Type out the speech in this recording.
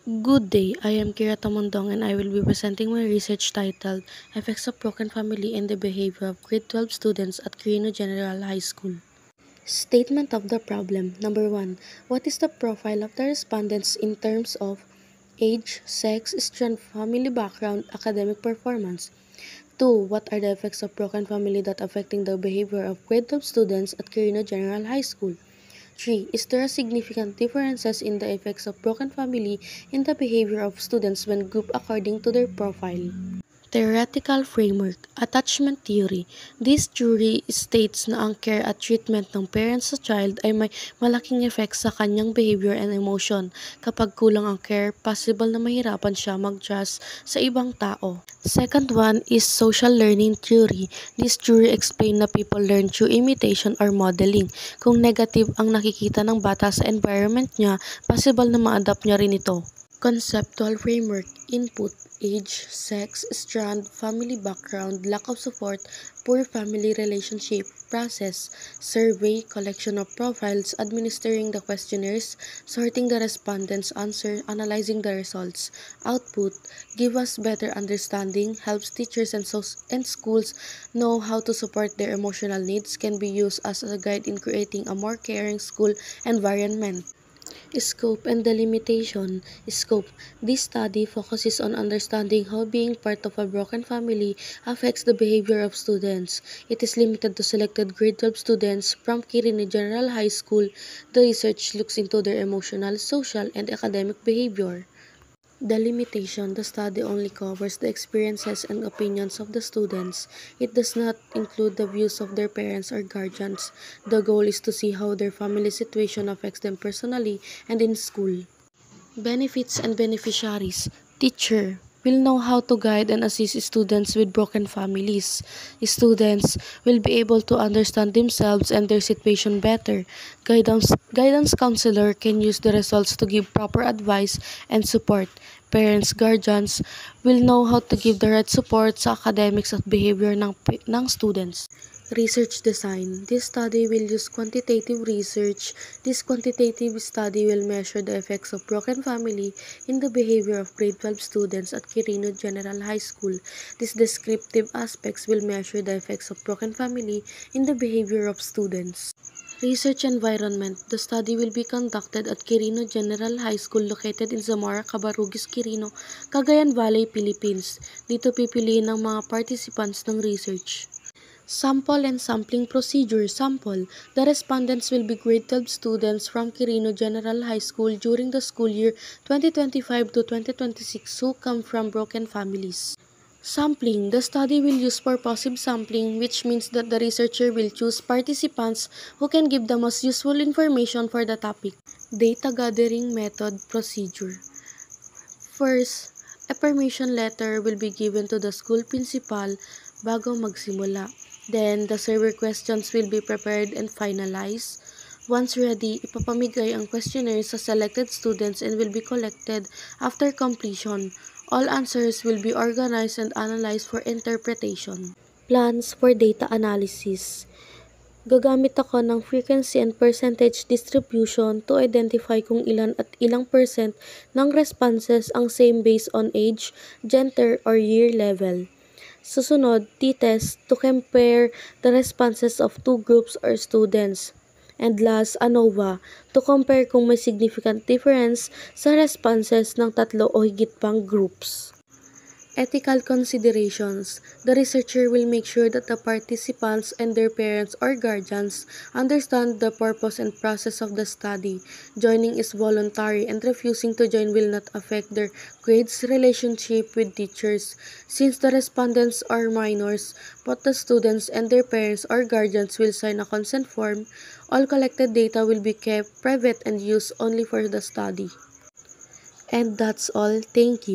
Good day, I am Kira Tamundong and I will be presenting my research titled Effects of Broken Family in the Behavior of Grade 12 Students at Quirino General High School. Statement of the problem. Number 1. What is the profile of the respondents in terms of age, sex, strength, family background, academic performance? 2. What are the effects of broken family that affecting the behavior of grade 12 students at Quirino General High School? 3. Is there a significant differences in the effects of broken family in the behavior of students when grouped according to their profile? Theoretical framework, attachment theory. This theory states na ang care at treatment ng parents sa child ay may malaking effect sa kanyang behavior and emotion. Kapag kulang ang care, possible na mahirapan siya mag-trust sa ibang tao. Second one is social learning theory. This theory explains na people learn through imitation or modeling. Kung negative ang nakikita ng bata sa environment niya, possible na ma-adapt niya rin ito. Conceptual framework, input, age, sex, strand, family background, lack of support, poor family relationship, process, survey, collection of profiles, administering the questionnaires, sorting the respondents' answer, analyzing the results. Output, give us better understanding, helps teachers and schools know how to support their emotional needs, can be used as a guide in creating a more caring school environment. Scope and delimitation. Scope. This study focuses on understanding how being part of a broken family affects the behavior of students. It is limited to selected grade 12 students from Quirino General High School. The research looks into their emotional, social, and academic behavior. Delimitation. The study only covers the experiences and opinions of the students. It does not include the views of their parents or guardians. The goal is to see how their family situation affects them personally and in school. Benefits and beneficiaries. Teacher will know how to guide and assist students with broken families. Students will be able to understand themselves and their situation better. Guidance counselor can use the results to give proper advice and support. Parents, guardians will know how to give the right support sa academics at behavior ng students. Research design. This study will use quantitative research. This quantitative study will measure the effects of broken family in the behavior of grade 12 students at Quirino General High School. These descriptive aspects will measure the effects of broken family in the behavior of students. Research environment. The study will be conducted at Quirino General High School located in Zamora, Cabarugis, Quirino, Cagayan Valley, Philippines. Dito pipiliin ng mga participants ng research. Sample and sampling procedure. Sample. The respondents will be grade 12 students from Quirino General High School during the school year 2025 to 2026 who come from broken families. Sampling. The study will use purposive sampling, which means that the researcher will choose participants who can give the most useful information for the topic. Data gathering method procedure. First, a permission letter will be given to the school principal bago magsimula. Then, the survey questions will be prepared and finalized. Once ready, ipapamigay ang questionnaire sa selected students and will be collected after completion. All answers will be organized and analyzed for interpretation. Plans for data analysis. Gagamit ako ng frequency and percentage distribution to identify kung ilan at ilang percent ng responses ang same based on age, gender, or year level. Susunod, t-test to compare the responses of two groups or students. And last, ANOVA, to compare kung may significant difference sa responses ng tatlo o higit pang groups. Ethical considerations. The researcher will make sure that the participants and their parents or guardians understand the purpose and process of the study. Joining is voluntary and refusing to join will not affect their grades relationship with teachers. Since the respondents are minors, both the students and their parents or guardians will sign a consent form. All collected data will be kept private and used only for the study. And that's all. Thank you.